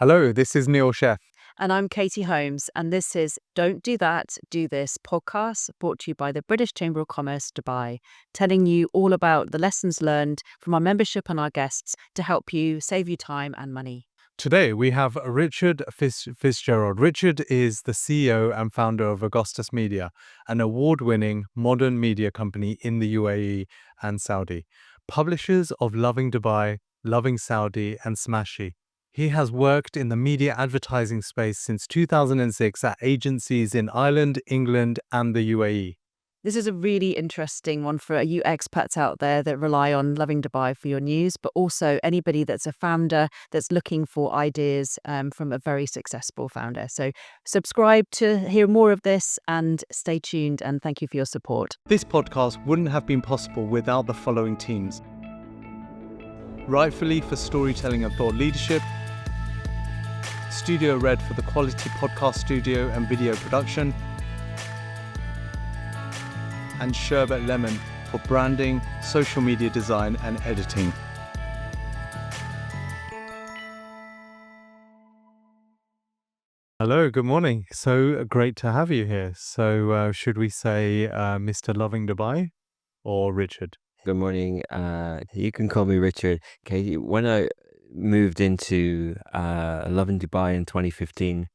Hello, this is Neil Sheth. And I'm Katy Holmes, and this is Don't Do That, Do This podcast, brought to you by the British Chamber of Commerce, Dubai, telling you all about the lessons learned from our membership and our guests to help you save you time and money. Today we have Richard Fitzgerald. Richard is the CEO and founder of Augustus Media, an award-winning modern media company in the UAE and Saudi. Publishers of Lovin Dubai, Lovin Saudi and Smashi. He has worked in the media advertising space since 2006 at agencies in Ireland, England and the UAE. This is a really interesting one for you expats out there that rely on Lovin Dubai for your news, but also anybody that's a founder that's looking for ideas from a very successful founder. So subscribe to hear more of this and stay tuned, and thank you for your support. This podcast wouldn't have been possible without the following teams. Rightfully for storytelling and thought leadership, Studio Red for the quality podcast studio and video production, and Sherbet Lemon for branding, social media design and editing. Hello, good morning. So great to have you here. So should we say Mr. Lovin Dubai or Richard? Good morning. You can call me Richard. Katy, when I moved into Lovin Dubai in 2015,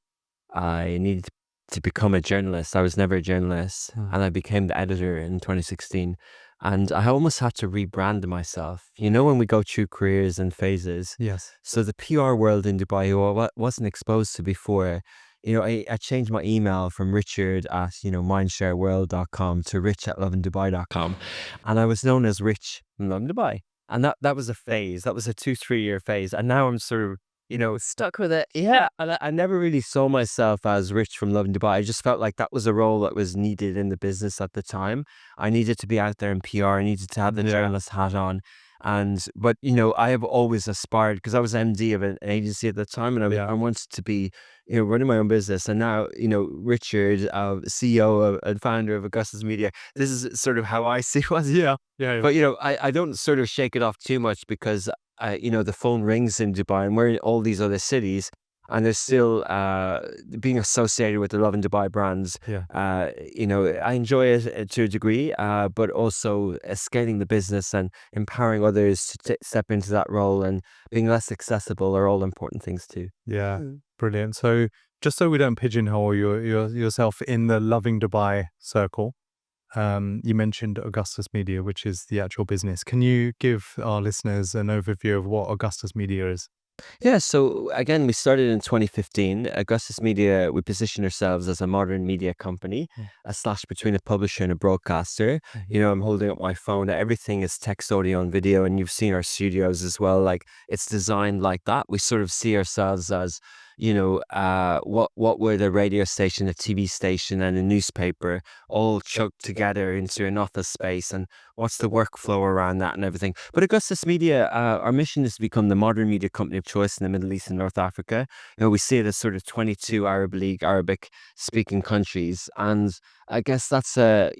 I needed to become a journalist. I was never a journalist, and I became the editor in 2016. And I almost had to rebrand myself. You know, when we go through careers and phases. Yes. So the PR world in Dubai, who I wasn't exposed to before, I changed my email from Richard at, mindshareworld.com to rich@lovindubai.com. And I was known as Rich from Lovin Dubai. And that was a phase. That was a 2-3 year phase. And now I'm sort of, Stuck with it. yeah. And I never really saw myself as Rich from Lovin Dubai. I just felt like that was a role that was needed in the business at the time. I needed to be out there in PR. I needed to have the journalist hat on. But I have always aspired, because I was MD of an agency at the time, and I wanted to be, running my own business. And now, Richard, CEO and founder of Augustus Media, this is sort of how I see it. Yeah. But, I don't sort of shake it off too much, because, the phone rings in Dubai and we're in all these other cities, and they're still being associated with the Lovin Dubai brands. Yeah. I enjoy it to a degree, but also scaling the business and empowering others to step into that role and being less accessible are all important things too. Yeah. Brilliant. So just so we don't pigeonhole yourself in the Lovin Dubai circle, you mentioned Augustus Media, which is the actual business. Can you give our listeners an overview of what Augustus Media is? Yeah, so again, we started in 2015. Augustus Media, we position ourselves as a modern media company, a slash between a publisher and a broadcaster. I'm holding up my phone. Everything is text, audio, and video, and you've seen our studios as well. Like, it's designed like that. We sort of see ourselves as, what would a radio station, a TV station, and a newspaper all choked together into an office space, and what's the workflow around that and everything. But Augustus Media, our mission is to become the modern media company of choice in the Middle East and North Africa. We see it as sort of 22 Arab League, Arabic speaking countries. And I guess that's a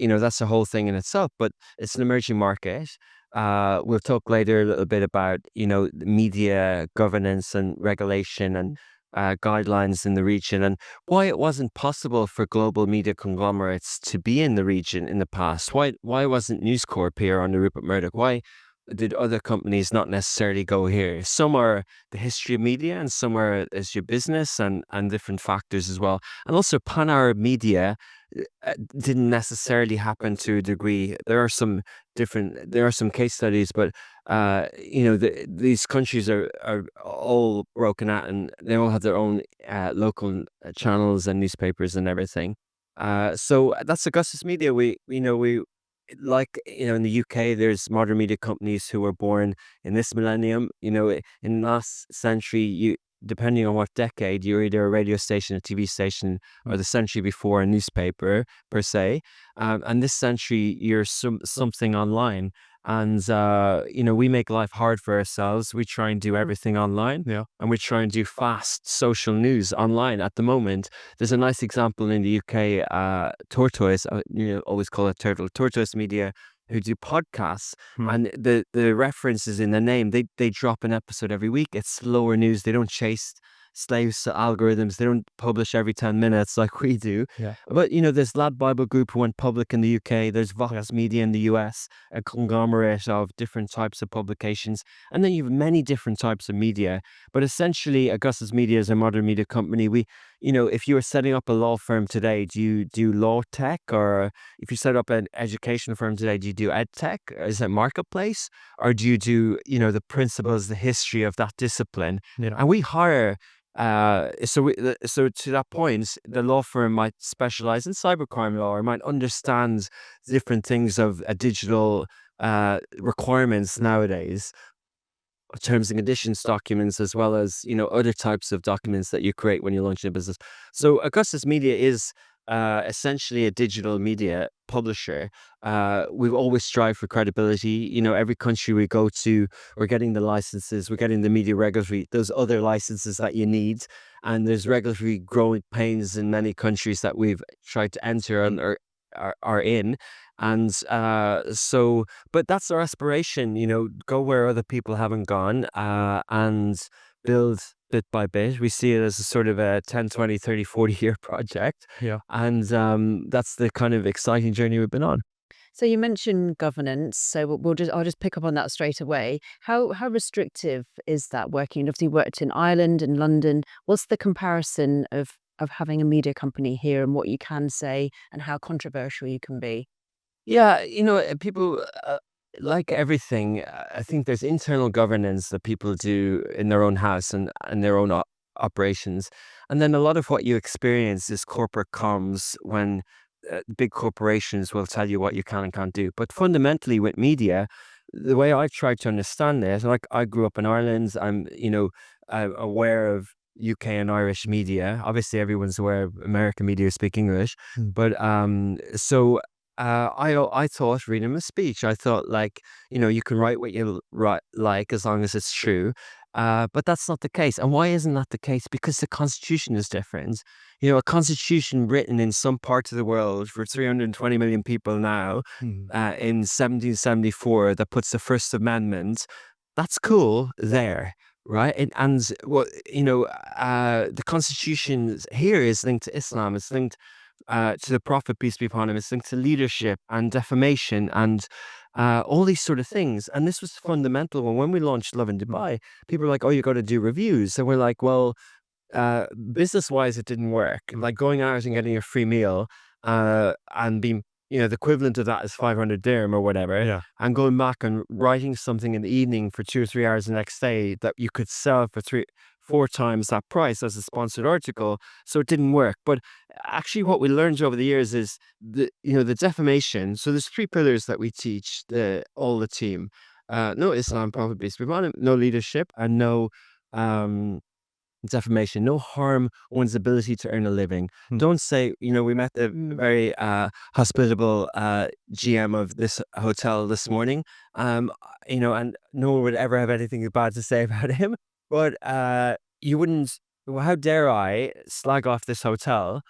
whole thing in itself, but it's an emerging market. We'll talk later a little bit about, media governance and regulation and guidelines in the region, and why it wasn't possible for global media conglomerates to be in the region in the past. Why wasn't News Corp here under Rupert Murdoch? Why did other companies not necessarily go here? Some are the history of media, and some are as your business and different factors as well. And also pan-Arab media didn't necessarily happen to a degree. There are some case studies, but these countries are all broken out, and they all have their own local channels and newspapers and everything. So that's Augustus Media. We like, in the UK, there's modern media companies who were born in this millennium. In last century, depending on what decade, you're either a radio station, a TV station, or the century before a newspaper per se. And this century, you're something online. And, we make life hard for ourselves. We try and do everything online. Yeah. And we try and do fast social news online at the moment. There's a nice example in the UK, Tortoise, always call it Turtle, Tortoise Media, who do podcasts. And the references in the name, they drop an episode every week. It's slower news. They don't chase slaves to algorithms. They don't publish every 10 minutes like we do. Yeah. But, there's Lad Bible Group who went public in the UK. There's Vox Media in the US, a conglomerate of different types of publications. And then you have many different types of media. But essentially, Augustus Media is a modern media company. If you were setting up a law firm today, do you do law tech? Or if you set up an education firm today, do you do ed tech? Is it marketplace? Or do you do, the principles, the history of that discipline? Yeah. And we hire, so to that point, the law firm might specialize in cybercrime law, or might understand different things of digital requirements nowadays, terms and conditions documents, as well as other types of documents that you create when you're launching a business. So Augustus Media is essentially a digital media publisher. We've always strived for credibility. Every country we go to, we're getting the licenses, we're getting the media regulatory, those other licenses that you need. And there's regulatory growing pains in many countries that we've tried to enter and are in. And but that's our aspiration, go where other people haven't gone, and build bit by bit. We see it as a sort of a 10, 20, 30, 40-year project. Yeah. And that's the kind of exciting journey we've been on. So you mentioned governance, so I'll just pick up on that straight away. How restrictive is that working? Obviously, you worked in Ireland and London. What's the comparison of having a media company here, and what you can say and how controversial you can be? Yeah, people, like everything, I think there's internal governance that people do in their own house and their own operations. And then a lot of what you experience is corporate comms, when big corporations will tell you what you can and can't do. But fundamentally with media, the way I try to understand this, like I grew up in Ireland, I'm aware of UK and Irish media. Obviously, everyone's aware of American media who speak English. But I thought freedom of speech. I thought, you can write what you like, as long as it's true. But that's not the case. And why isn't that the case? Because the constitution is different. A constitution written in some parts of the world for 320 million people now, in 1774, that puts the First Amendment. That's cool there. Right. The constitution here is linked to Islam. It's linked to the Prophet, peace be upon him. It's linked to leadership and defamation and all these sort of things. And this was fundamental. When we launched Lovin Dubai, people were like, oh, you got to do reviews. And we're like, well, business wise, it didn't work. Like going out and getting a free meal and being, the equivalent of that is 500 dirham or whatever. Yeah. And going back and writing something in the evening for 2 or 3 hours the next day that you could sell for 3-4 times that price as a sponsored article. So it didn't work. But actually what we learned over the years is the defamation. So there's 3 pillars that we teach all the team. No Islam, Prophet, peace be upon him, no leadership, and no defamation. No harm one's ability to earn a living. Don't say, we met the very hospitable GM of this hotel this morning, and no one would ever have anything bad to say about him. But you wouldn't. Well, how dare I slag off this hotel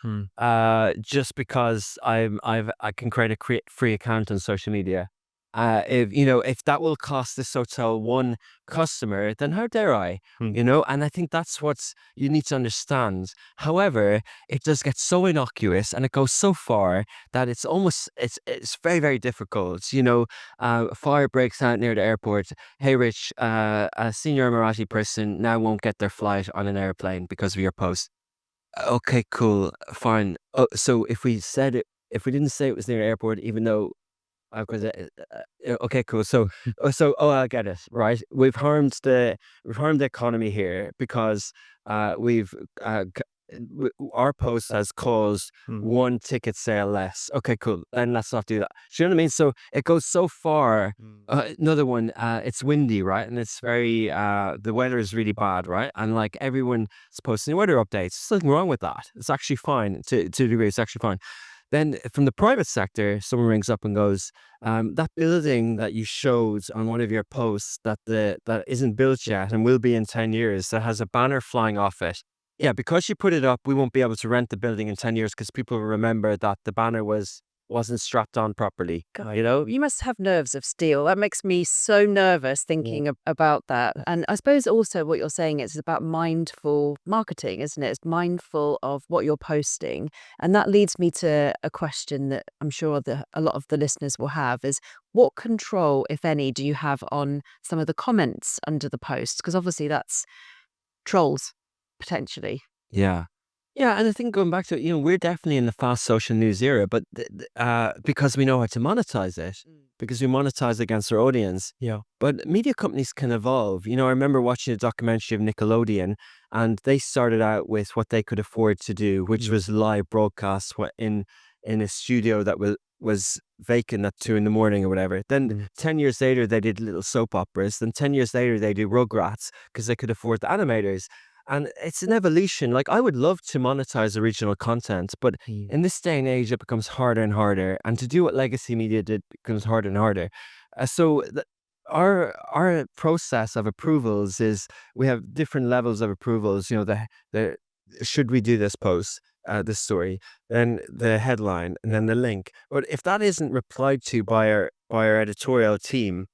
just because I can create a free account on social media? If that will cost this hotel 1 customer, then how dare I? And I think that's what you need to understand. However, it does get so innocuous and it goes so far that it's very, very difficult. Fire breaks out near the airport. Hey, Rich, a senior Emirati person now won't get their flight on an airplane because of your post. Okay, cool, fine. Oh, so if we didn't say it was near the airport, even though okay, cool. So, I get it. Right, we've harmed the economy here because our post has caused 1 ticket sale less. Okay, cool. Then let's not do that. Do you know what I mean? So it goes so far. Another one. It's windy, right, and it's very the weather is really bad, right, and like everyone's posting weather updates. There's nothing wrong with that. It's actually fine to a degree. It's actually fine. Then from the private sector, someone rings up and goes, that building that you showed on one of your posts that isn't built yet and will be in 10 years, that has a banner flying off it. Yeah, because you put it up, we won't be able to rent the building in 10 years because people will remember that the banner was wasn't strapped on properly. God, You know? you must have nerves of steel. That makes me so nervous thinking about that. And I suppose also what you're saying is about mindful marketing, isn't it? It's mindful of what you're posting. And that leads me to a question that I'm sure that a lot of the listeners will have is what control, if any, do you have on some of the comments under the post? Because obviously that's trolls, potentially. Yeah. Yeah, and I think going back to it, we're definitely in the fast social news era, but because we know how to monetize it, because we monetize against our audience. Yeah. But media companies can evolve. I remember watching a documentary of Nickelodeon, and they started out with what they could afford to do, which was live broadcasts in a studio that was vacant at 2 a.m. or whatever. Then 10 years later, they did little soap operas. Then 10 years later, they did Rugrats because they could afford the animators. And it's an evolution. Like, I would love to monetize original content, but in this day and age, it becomes harder and harder. And to do what legacy media did becomes harder and harder. Our process of approvals is we have different levels of approvals. The should we do this post, this story, then the headline, and then the link. But if that isn't replied to by our editorial team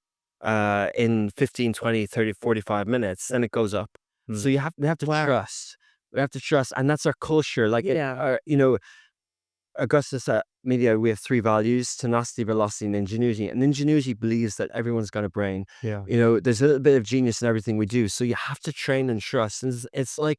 in 15, 20, 30, 45 minutes, then it goes up. So we have to trust. We have to trust, and that's our culture. Like, Augustus Media, we have 3 values: tenacity, velocity, and ingenuity. And ingenuity believes that everyone's got a brain. Yeah. There's a little bit of genius in everything we do. So you have to train and trust. And it's like,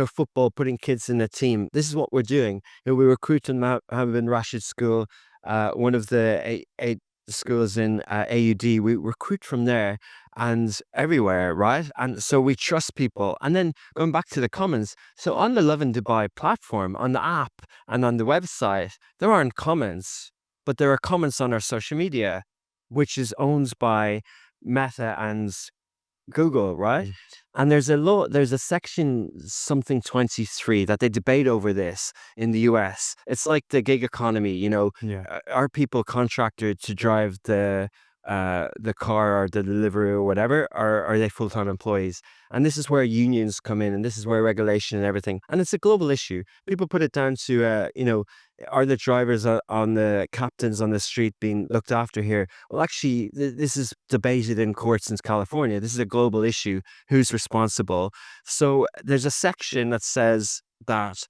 football, putting kids in a team. This is what we're doing. We recruit them out, have in Rashid School, one of the eight schools in AUD. We recruit from there and everywhere, right? And so we trust people. And then going back to the comments, so on the Lovin Dubai platform, on the app and on the website, there aren't comments, but there are comments on our social media, which is owned by Meta and Google, right? And there's a section something 23 that they debate over this in the US. It's like the gig economy, Yeah. are people contracted to drive the car or the delivery or whatever, or are they full-time employees? And this is where unions come in, and this is where regulation and everything. And it's a global issue. People put it down to, are the drivers on the captains on the street being looked after here? Well, actually, this is debated in courts in California. This is a global issue. Who's responsible? So there's a section that says that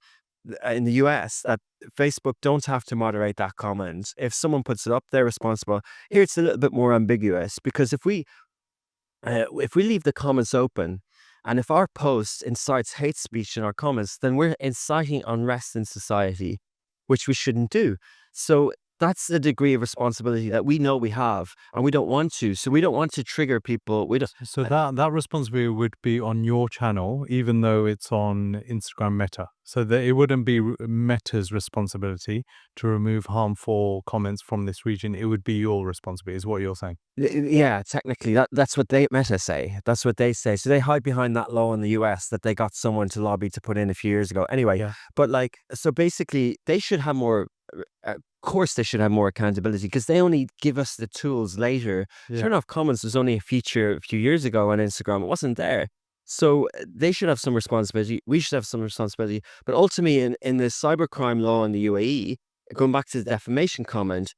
in the US that Facebook don't have to moderate that comment. If someone puts it up, they're responsible. Here it's a little bit more ambiguous, because if we leave the comments open, and if our post incites hate speech in our comments, then we're inciting unrest in society, which we shouldn't do. So that's the degree of responsibility that we know we have, and we don't want to. So we don't want to trigger people. We don't. So that responsibility would be on your channel, even though it's on Instagram Meta. So that it wouldn't be Meta's responsibility to remove harmful comments from this region. It would be your responsibility, is what you're saying. Yeah, technically, that's what Meta say. That's what they say. So they hide behind that law in the US that they got someone to lobby to put in a few years ago. Anyway, but so basically, they should have more. Of course, they should have more accountability, because they only give us the tools later. Turn off comments was only a feature a few years ago on Instagram. It wasn't there. So they should have some responsibility. We should have some responsibility. But ultimately, in the cybercrime law in the UAE, going back to the defamation comment,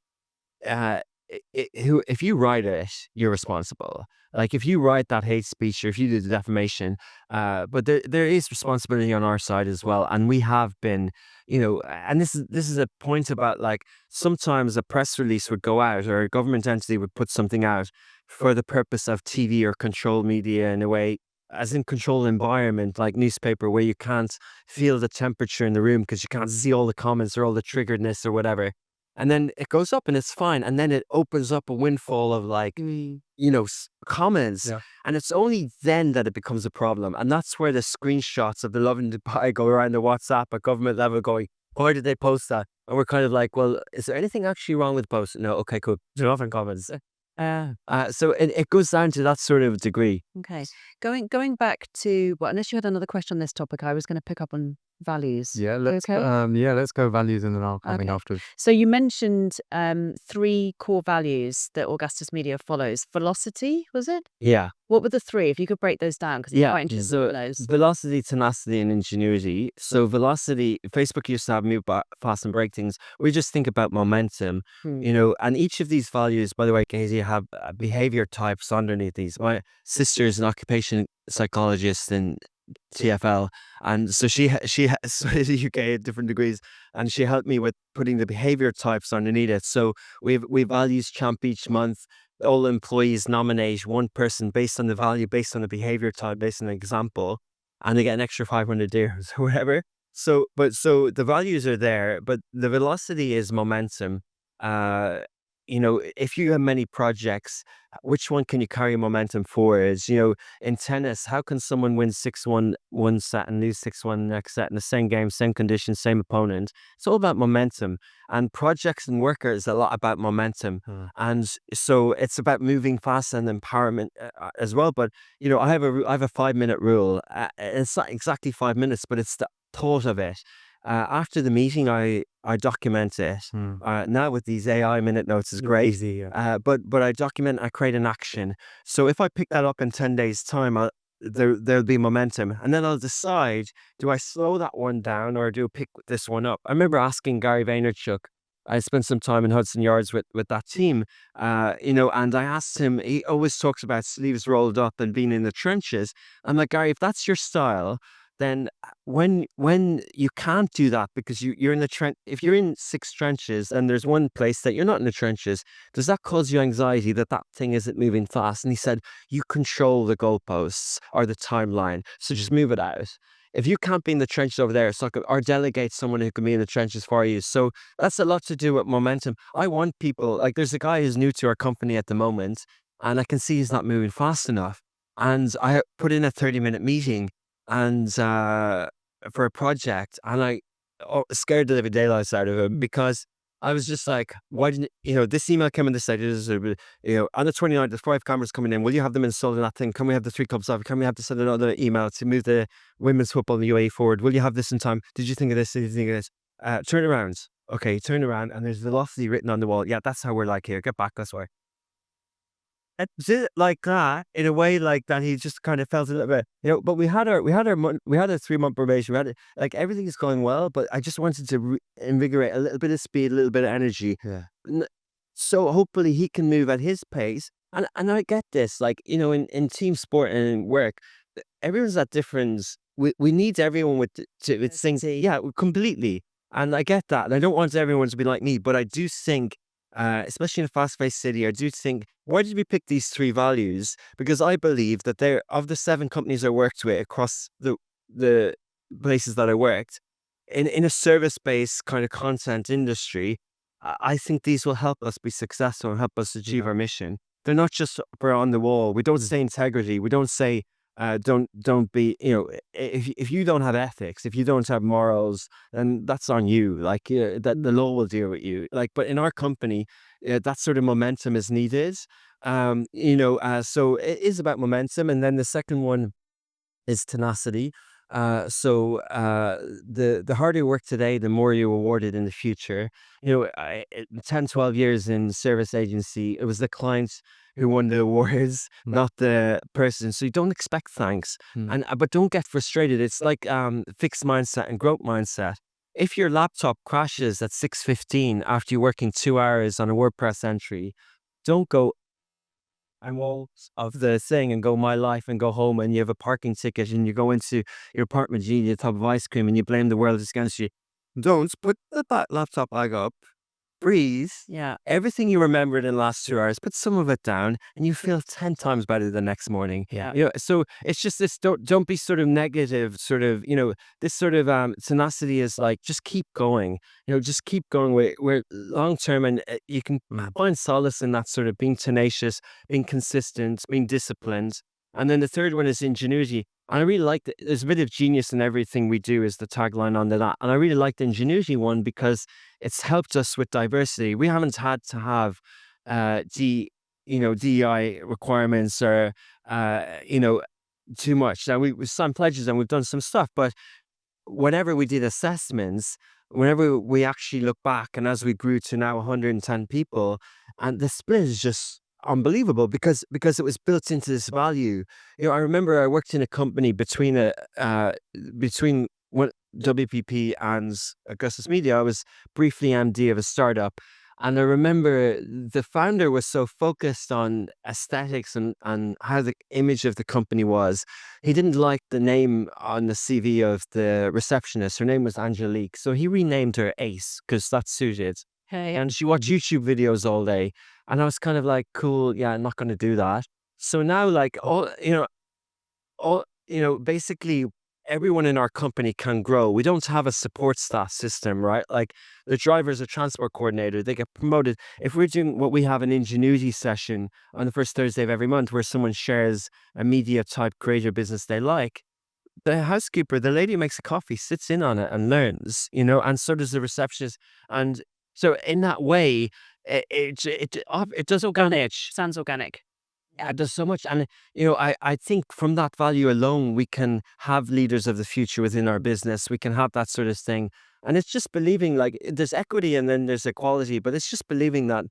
if you write it, you're responsible. Like, if you write that hate speech, or if you do the defamation, but there is responsibility on our side as well. And we have been, and this is a point about, like, sometimes a press release would go out, or a government entity would put something out for the purpose of TV or control media, in a way, as in controlled environment, like newspaper, where you can't feel the temperature in the room because you can't see all the comments or all the triggeredness or whatever. And then it goes up and it's fine. And then it opens up a windfall of, like, comments. Yeah. And it's only then that it becomes a problem. And that's where the screenshots of the Lovin Dubai go around the WhatsApp at government level going, why did they post that? And we're kind of like, well, is there anything actually wrong with the post? No, okay, cool. They're off in comments. So it goes down to that sort of degree. Okay. Going back to, well, unless you had another question on this topic, I was going to pick up on values. Yeah, let's Okay. let's go values and then I'll come in Okay. afterwards. So you mentioned 3 core values that Augustus Media follows. Velocity, was it? Yeah. What were the 3? If you could break those down, because I'm Yeah, quite interested so in those. velocity, tenacity, and ingenuity. So velocity, Facebook used to have move fast and break things. We just think about momentum, Hmm. and each of these values, by the way, Katy, have behavior types underneath these. My sister is an occupation psychologist in TFL, and so she has studied the UK at different degrees, and she helped me with putting the behavior types underneath it. So we values champ each month. All employees nominate one person based on the value, based on the behavior type, based on the example, and they get an extra 500 dirhams or whatever. So the values are there, but the velocity is momentum. Uh, if you have many projects, which one can you carry momentum forwards? In tennis, how can someone win 6-1 one set and lose 6-1 next set in the same game, same conditions, same opponent? It's all about momentum. And projects and work is a lot about momentum. And so it's about moving fast and empowerment as well. But I have a 5-minute rule. It's not exactly 5 minutes, but it's the thought of it. After the meeting, I document it. Now with these AI minute notes is great. Easy, yeah. But I document, I create an action. So if I pick that up in 10 days time, there'll be momentum. And then I'll decide, do I slow that one down or do I pick this one up? I remember asking Gary Vaynerchuk, I spent some time in Hudson Yards with that team, and I asked him, he always talks about sleeves rolled up and being in the trenches. I'm like, Gary, if that's your style, then when you can't do that because you're in the trench, if you're in 6 trenches and there's one place that you're not in the trenches, does that cause you anxiety that thing isn't moving fast? And he said, you control the goalposts or the timeline, so just move it out. If you can't be in the trenches over there, or delegate someone who can be in the trenches for you. So that's a lot to do with momentum. I want people, like there's a guy who's new to our company at the moment, and I can see he's not moving fast enough. And I put in a 30-minute meeting and for a project, and I scared the living daylights out of him because I was just like, why didn't this email came in this side, on the 29th, there's 5 cameras coming in. Will you have them installed in that thing? Can we have the 3 cups off? Can we have to send another email to move the women's football in the UAE forward? Will you have this in time? Did you think of this? Did you think of this? Turn around. Okay, turn around, and there's velocity written on the wall. Yeah, that's how we're like here. Get back, that's why. And did it like that in a way like that he just kind of felt a little bit, but we had a 3-month probation. We had like everything is going well, but I just wanted to invigorate a little bit of speed, a little bit of energy. Yeah. So hopefully he can move at his pace. And I get this, like, in team sport and in work, everyone's at different. We need everyone with things. Yeah, completely. And I get that. And I don't want everyone to be like me, but I do think, especially in a fast-paced city, I do think, why did we pick these 3 values? Because I believe that they're, of the 7 companies I worked with across the places that I worked, in a service-based kind of content industry, I think these will help us be successful and help us achieve our mission. They're not just for on the wall. We don't say integrity. We don't say, don't be, if you don't have ethics, if you don't have morals, then that's on you. Like that the law will deal with you. Like, but in our company, that sort of momentum is needed. So it is about momentum. And then the second one is tenacity. The harder you work today, the more you're rewarded in the future. 10, 12 years in service agency, it was the clients who won the awards, not the person. So you don't expect thanks, but don't get frustrated. It's like fixed mindset and growth mindset. If your laptop crashes at 6:15 after you're working 2 hours on a WordPress entry, don't go and walls of the thing and go my life and go home and you have a parking ticket and you go into your apartment, you eat a tub of ice cream and you blame the world against you. Don't put that laptop bag up. Breathe. Yeah. Everything you remembered in the last 2 hours, put some of it down and you feel 10 times better the next morning. Yeah. So it's just this, don't be sort of negative, sort of, this sort of tenacity is like, just keep going, just keep going where long term, and you can find solace in that sort of being tenacious, being consistent, being disciplined. And then the third one is ingenuity. And I really like that. There's a bit of genius in everything we do is the tagline on that. And I really like the ingenuity one because it's helped us with diversity. We haven't had to have DEI requirements or too much. Now we signed pledges and we've done some stuff, but whenever we did assessments, whenever we actually look back, and as we grew to now 110 people, and the split is just unbelievable because it was built into this value. I remember I worked in a company between what WPP and Augustus Media. I was briefly MD of a startup. And I remember the founder was so focused on aesthetics and how the image of the company was. He didn't like the name on the CV of the receptionist. Her name was Angelique. So he renamed her Ace because that suited. Okay. And she watched YouTube videos all day. And I was kind of like, cool, yeah, I'm not going to do that. So now, like, basically everyone in our company can grow. We don't have a support staff system, right? Like the driver's a transport coordinator, they get promoted. If we're doing what we have an ingenuity session on the first Thursday of every month where someone shares a media type creator business they like, the housekeeper, the lady who makes a coffee, sits in on it and learns, and so does the receptionist. And so in that way, it does organic. Sounds organic. Yeah, it does so much. And, I think from that value alone, we can have leaders of the future within our business. We can have that sort of thing. And it's just believing like there's equity and then there's equality, but it's just believing that,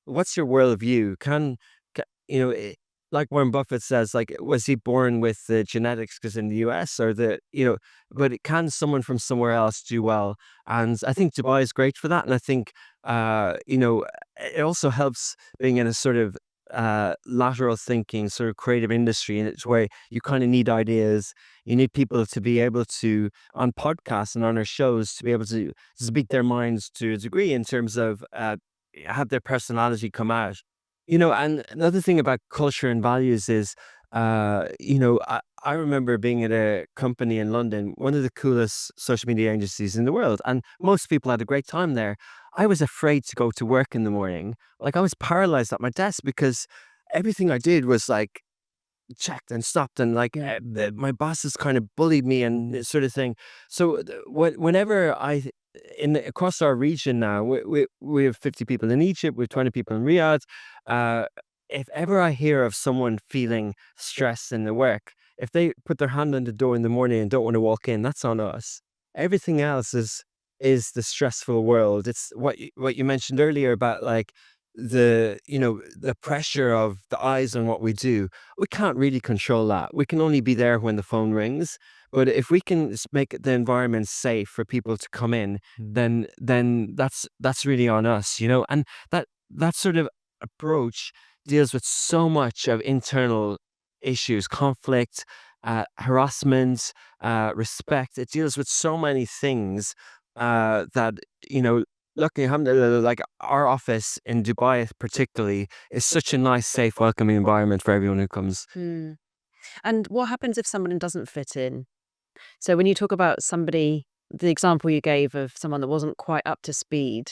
what's your worldview? Like Warren Buffett says, like, was he born with the genetics because in the US or but can someone from somewhere else do well? And I think Dubai is great for that. And I think, it also helps being in a sort of lateral thinking sort of creative industry, and it's where you kind of need ideas. You need people to be able to on podcasts and on our shows to be able to speak their minds to a degree in terms of have their personality come out. And another thing about culture and values is I remember being at a company in London, one of the coolest social media agencies in the world, and most people had a great time there. I was afraid to go to work in the morning. Like I was paralyzed at my desk because everything I did was like checked and stopped, and like my bosses kind of bullied me and this sort of thing. So whenever across our region now, we have 50 people in Egypt, we have 20 people in Riyadh. Uh, if ever I hear of someone feeling stressed in the work, if they put their hand on the door in the morning and don't want to walk in, that's on us. Everything else is the stressful world. It's what you mentioned earlier about like the pressure of the eyes on what we do. We can't really control that. We can only be there when the phone rings. But if we can make the environment safe for people to come in, then that's really on us, and that sort of approach deals with so much of internal issues, conflict, harassment, respect. It deals with so many things that, luckily, alhamdulillah, like our office in Dubai particularly is such a nice, safe, welcoming environment for everyone who comes. And what happens if someone doesn't fit in? So when you talk about somebody, the example you gave of someone that wasn't quite up to speed,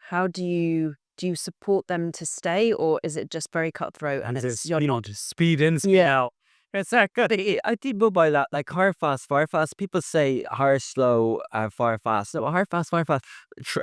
how do you support them to stay, or is it just very cutthroat and it's you're not speed in, speed out. It's that good. I did go by that, like hire fast, fire fast. People say hire slow, fire fast. No, hire fast, fire fast.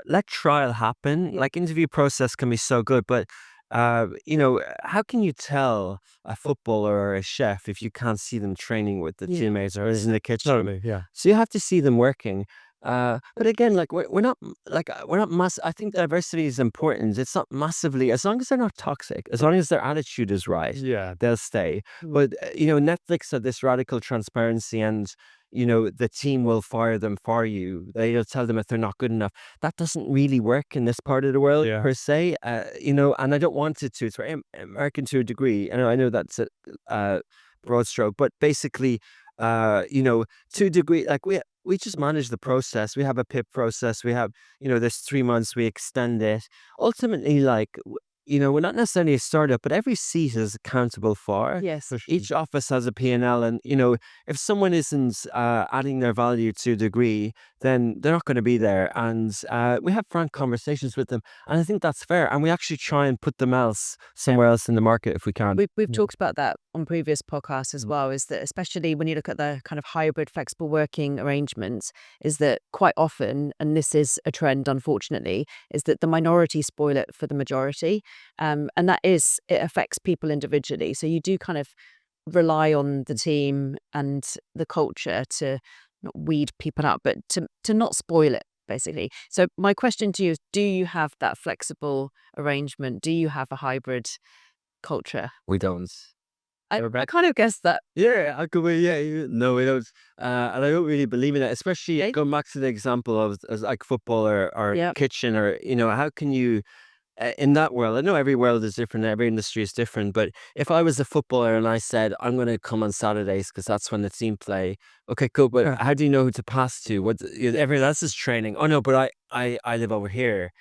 Let trial happen. Like interview process can be so good, but how can you tell a footballer or a chef if you can't see them training with the teammates or in the kitchen? Totally, yeah. So you have to see them working. But again, like we're not I think diversity is important. It's not massively, as long as they're not toxic, as long as their attitude is right, Yeah. they'll stay. But Netflix had this radical transparency, and the team will fire them for you. They'll tell them if they're not good enough. That doesn't really work in this part of the world per se. And I don't want it to. It's very American to a degree. I know that's a broad stroke, but basically, to a degree, like we just manage the process. We have a PIP process. We have, there's 3 months, we extend it. Ultimately, like, we're not necessarily a startup, but every seat is accountable for. Yes. Each office has a P&L, and, if someone isn't adding their value to a degree, then they're not going to be there. And we have frank conversations with them. And I think that's fair. And we actually try and put them somewhere else in the market if we can. We've talked about that on previous podcasts as well, is that especially when you look at the kind of hybrid flexible working arrangements, is that quite often, and this is a trend unfortunately, is that the minority spoil it for the majority. And it affects people individually. So you do kind of rely on the team and the culture to not weed people out, but to not spoil it, basically. So my question to you is, do you have that flexible arrangement? Do you have a hybrid culture? We don't. I kind of guessed that. Yeah, I could. No, we don't. And I don't really believe in it. Especially going back to the example of as like football or Yeah. kitchen, or how can you in that world? I know every world is different, every industry is different. But if I was a footballer and I said I'm going to come on Saturdays because that's when the team play, okay, cool. But how do you know who to pass to? What everyone else is training? Oh no, but I live over here.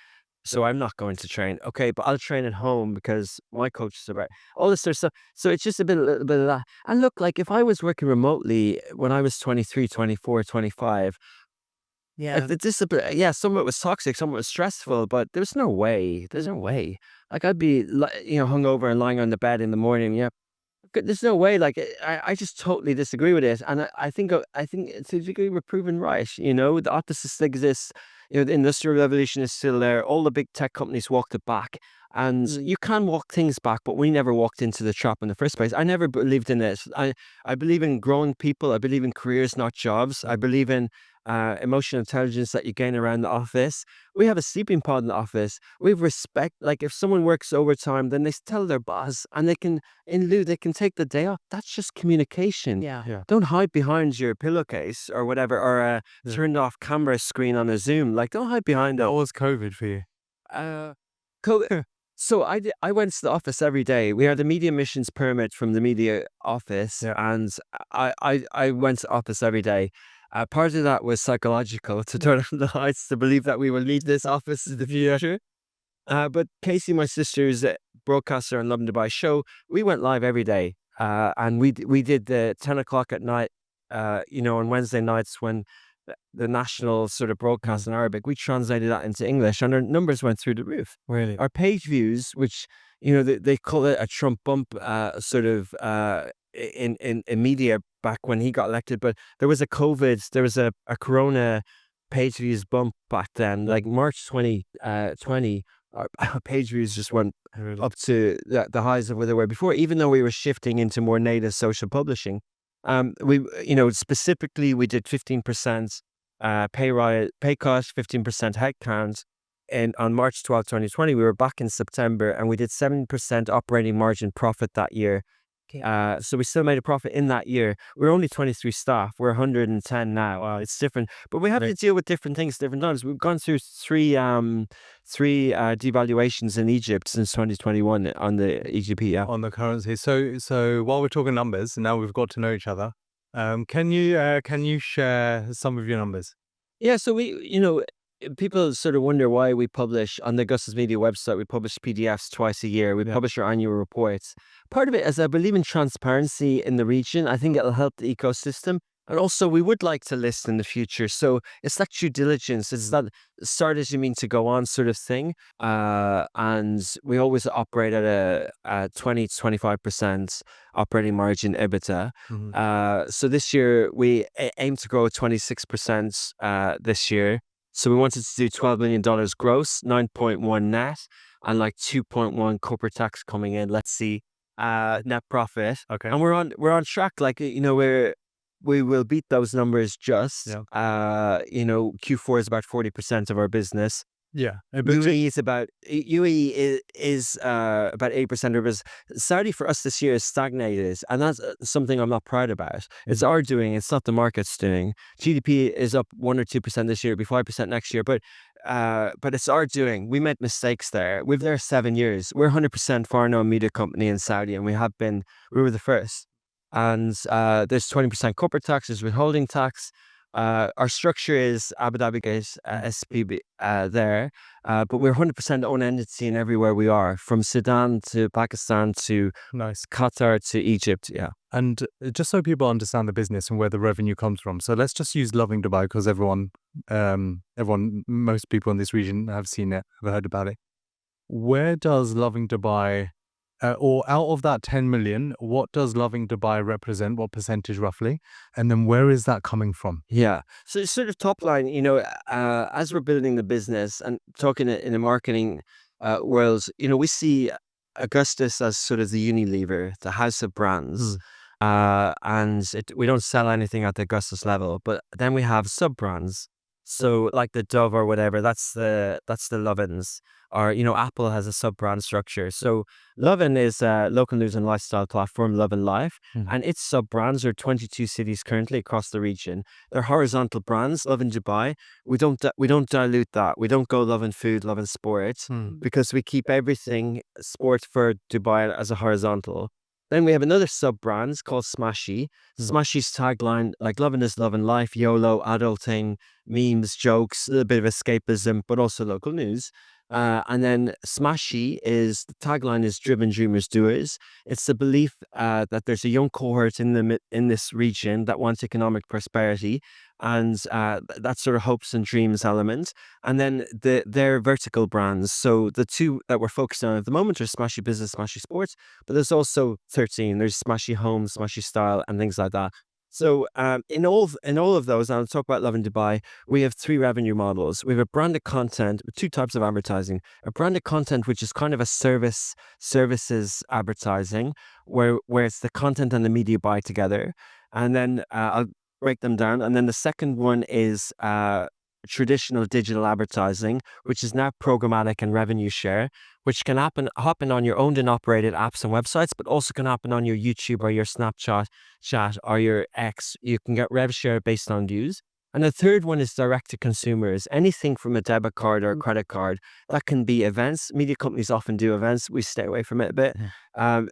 So I'm not going to train. Okay, but I'll train at home because my coach is about all this sort of stuff. So it's just a little bit of that. And look, like if I was working remotely when I was 23, 24, 25, Yeah. the discipline, some of it was toxic, some of it was stressful, but there's no way. There's no way. Like I'd be, hungover and lying on the bed in the morning. Yeah, there's no way. Like I just totally disagree with it, and I think to a degree we're proven right. The opposites exist. The industrial revolution is still there. All the big tech companies walked it back, and you can walk things back, but we never walked into the trap in the first place. I never believed in it. I believe in growing people. I believe in careers, not jobs. I believe in emotional intelligence that you gain around the office. We have a sleeping pod in the office. We have respect. Like if someone works overtime, then they tell their boss, and they can, in lieu, they can take the day off. That's just communication. Yeah. Don't hide behind your pillowcase or whatever, or a turned off camera screen on a Zoom. Like don't hide behind that. What was COVID for you? So I went to the office every day. We had a media missions permit from the media office, and I went to the office every day. Part of that was psychological, to turn on the lights, to believe that we will leave this office in the future. But Katy, my sister's broadcaster on Lovin Dubai show, we went live every day. And we did the 10 o'clock at night, on Wednesday nights when the national sort of broadcast in Arabic, we translated that into English and our numbers went through the roof. Really? Our page views, which, they call it a Trump bump, in media back when he got elected, but there was a corona page views bump back then, like March 2020, our page views just went up to the highs of where they were before, even though we were shifting into more native social publishing. Specifically we did 15% pay cost, 15% headcount. And on March 12, 2020, we were back in September and we did 7% operating margin profit that year. So we still made a profit in that year. We're only 23 staff. We're 110 now. Wow, it's different, but we have to deal with different things, different times. We've gone through three devaluations in Egypt since 2021 on the EGP. Yeah, On the currency. So while we're talking numbers, now we've got to know each other. Can you share some of your numbers? Yeah. So people sort of wonder why we publish on the Augustus Media website. We publish PDFs twice a year. We publish our annual reports. Part of it is I believe in transparency in the region. I think it'll help the ecosystem. And also we would like to list in the future. So it's that due diligence. It's that start as you mean to go on sort of thing. And we always operate at a 20 to 25% operating margin EBITDA. So this year we aim to grow 26% this year. So we wanted to do $12 million gross, 9.1 net, and like 2.1 corporate tax coming in. Let's see, net profit. Okay. And we're on track. Like, we will beat those numbers just. Q4 is about 40% of our business. Yeah. UAE is about 8% of our business. Saudi for us this year is stagnated, and that's something I'm not proud about. It's our doing, it's not the market's doing. GDP is up 1 or 2% this year, it'll be 5% next year, but it's our doing. We made mistakes there. We've been there 7 years. We're 100% foreign-owned media company in Saudi, and we were the first. And there's 20% corporate tax, there's withholding tax. Our structure is Abu Dhabi Gate, SPB there, but we're 100% own entity in everywhere we are, from Sudan to Pakistan to Qatar to Egypt. Yeah. And just so people understand the business and where the revenue comes from. So let's just use Lovin Dubai because most people in this region have seen it, have heard about it. Where does Lovin Dubai, or out of that 10 million, what does Lovin Dubai represent? What percentage roughly? And then where is that coming from? Yeah. So it's sort of top line, as we're building the business and talking in the marketing world, we see Augustus as sort of the Unilever, the house of brands. we don't sell anything at the Augustus level. But then we have sub brands. So like the Dove or whatever, that's the Lovins. Or Apple has a sub brand structure. So Lovin is a local news and lifestyle platform, Lovin Life, and its sub brands are 22 cities currently across the region. They're horizontal brands. Lovin Dubai, we don't dilute that. We don't go Lovin Food, Lovin Sports, because we keep everything sport for Dubai as a horizontal. Then we have another sub brand called Smashi. Smashi's tagline, like Lovin is Lovin Life, YOLO, adulting, memes, jokes, a little bit of escapism, but also local news. And then Smashi is, the tagline is driven dreamers doers. It's the belief that there's a young cohort in this region that wants economic prosperity, and that sort of hopes and dreams element. And then their vertical brands. So the two that we're focused on at the moment are Smashi Business, Smashi Sports, but there's also 13. There's Smashi Homes, Smashi Style, and things like that. So in all of those, and I'll talk about Lovin Dubai, we have 3 revenue models. We have a branded content, 2 types of advertising. A branded content, which is kind of a services advertising, where it's the content and the media buy together. And then I'll break them down. And then the second one is traditional digital advertising, which is now programmatic and revenue share, which can happen on your owned and operated apps and websites, but also can happen on your YouTube or your Snapchat chat or your X. You can get rev share based on views. And the third one is direct to consumers, anything from a debit card or a credit card. That can be events. Media companies often do events. We stay away from it a bit.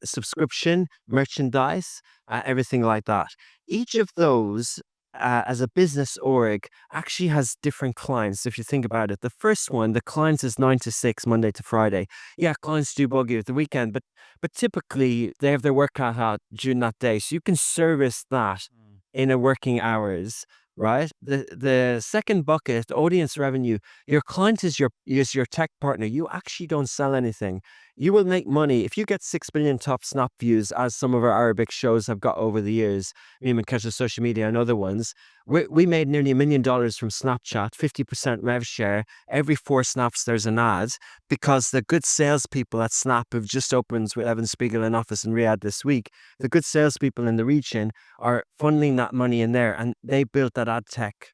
Subscription, merchandise, everything like that. Each of those, as a business org, actually has different clients. If you think about it, the first one, the clients is 9 to 6, Monday to Friday. Yeah, clients do bug you at the weekend, but typically they have their work cut out during that day, so you can service that in a working hours. Right. The second bucket, audience revenue, your client is your tech partner. You actually don't sell anything. You will make money if you get 6 billion top snap views, as some of our Arabic shows have got over the years. Me and KSA Social Media and other ones. We made nearly $1 million from Snapchat, 50% rev share. Every 4 snaps there's an ad, because the good salespeople at Snap have just opened with Evan Spiegel an office in Riyadh this week. The good salespeople in the region are funneling that money in there, and they built that ad tech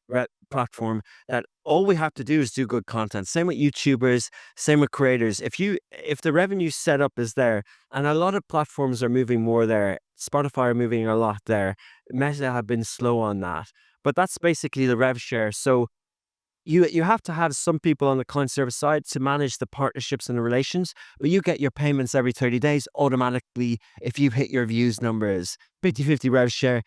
platform that all we have to do is do good content. Same with YouTubers, same with creators. If the revenue setup is there, and a lot of platforms are moving more there, Spotify are moving a lot there. Meta have been slow on that, but that's basically the rev share. So you have to have some people on the client service side to manage the partnerships and the relations, but you get your payments every 30 days automatically if you've hit your views numbers. 50-50 rev share.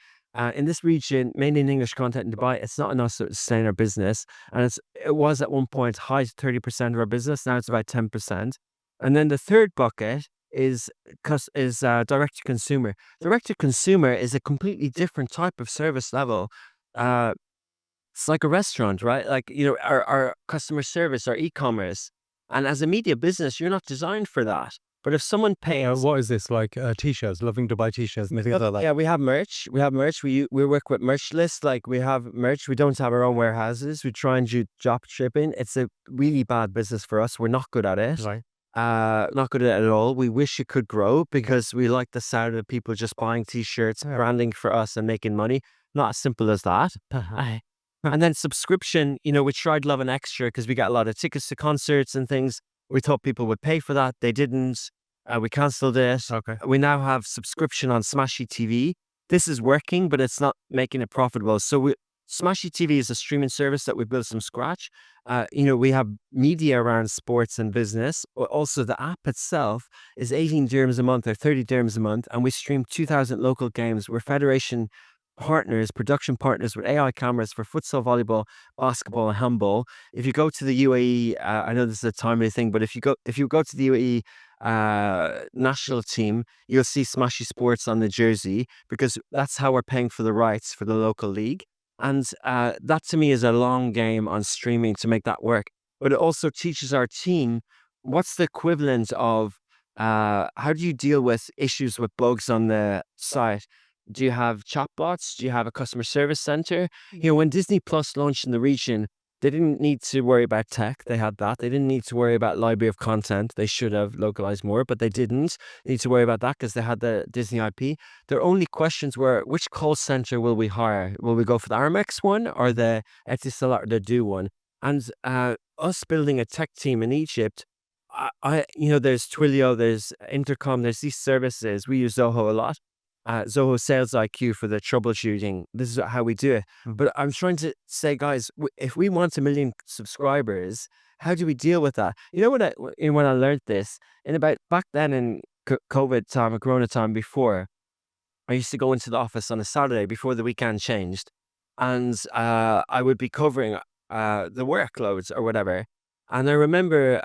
In this region, mainly in English content in Dubai, it's not enough to sustain our business. And it was at one point high to 30% of our business. Now it's about 10%. And then the third bucket is direct to consumer. Direct to consumer is a completely different type of service level. It's like a restaurant, right? Like, our customer service, our e-commerce. And as a media business, you're not designed for that. But if someone pays, what is this, like t-shirts, Lovin Dubai t-shirts, and things like that? yeah, we have merch. We work with merch lists. Like, we have merch. We don't have our own warehouses. We try and do drop shipping. It's a really bad business for us. We're not good at it. Right. Not good at it at all. We wish it could grow, because we like the sound of people just buying t-shirts, branding for us and making money. Not as simple as that. And then subscription, we tried Lovin Extra because we got a lot of tickets to concerts and things. We thought people would pay for that. They didn't. We cancelled it. Okay. We now have subscription on Smashi TV. This is working, but it's not making it profitable. So Smashi TV is a streaming service that we built from scratch. We have media around sports and business. But also, the app itself is 18 dirhams a month or 30 dirhams a month. And we stream 2,000 local games. We're Federation partners, production partners with AI cameras for futsal, volleyball, basketball, and handball. If you go to the UAE, I know this is a timely thing, but if you go to the UAE national team, you'll see Smashi Sports on the jersey, because that's how we're paying for the rights for the local league. And that to me is a long game on streaming to make that work. But it also teaches our team what's the equivalent of how do you deal with issues with bugs on the site. Do you have chatbots? Do you have a customer service center? When Disney Plus launched in the region, They didn't need to worry about tech. They had that. They didn't need to worry about library of content. They should have localized more, but they didn't need to worry about that because they had the Disney IP. Their only questions were, which call center will we hire? Will we go for the Armex one or the Etisalat or the Do one? And us building a tech team in Egypt, there's Twilio, there's Intercom, there's these services. We use Zoho a lot. Zoho Sales IQ for the troubleshooting. This is how we do it. But I'm trying to say, guys, if we want 1 million subscribers, how do we deal with that? You know when I learned this, back then in COVID time or Corona time before, I used to go into the office on a Saturday before the weekend changed, and I would be covering the workloads or whatever. And I remember,